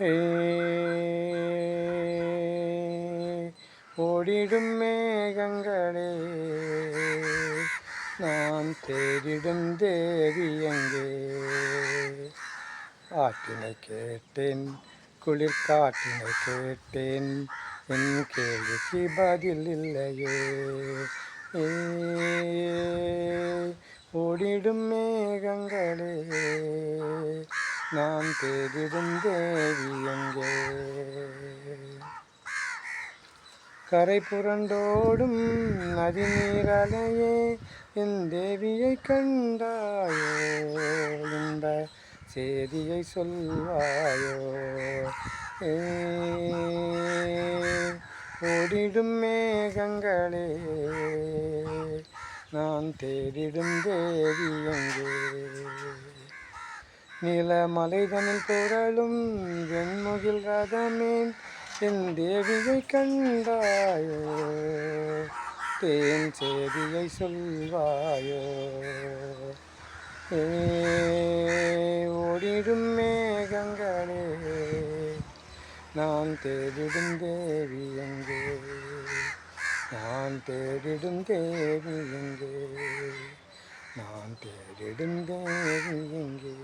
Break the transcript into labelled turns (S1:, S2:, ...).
S1: ஏ ஓடிடும் மேகங்களே, நான் தேடிடும் தேவி எங்கே? ஆற்றினை கேட்டேன், குளிர் காற்றினை கேட்டேன், என் கேள்விக்கு பதில் இல்லையே. ஏ ஓடிடும் மேகங்களே, நான் தேடிடும் தேவி எங்கே? கரை புரண்டோடும் நதி நீரலையே, என் தேவியை கண்டாயோ? இந்த செய்தியை சொல்வாயோ? ஏ ஓடிடும் மேகங்களே, நான் தேடிடும் தேவி எங்கே? நிலமலைதனில் புரளும் வெண்முகில் ரதமேன், என் தேவியை கண்டாயோ? தேன் செய்தியை சொல்வாயோ? ஏ ஓடிடும் மேகங்களே, நான் தேடிடும் தேவி எங்கே? நான் தேடிடும் தேவி எங்கே? நான் தேடிடும் தேவி எங்கே?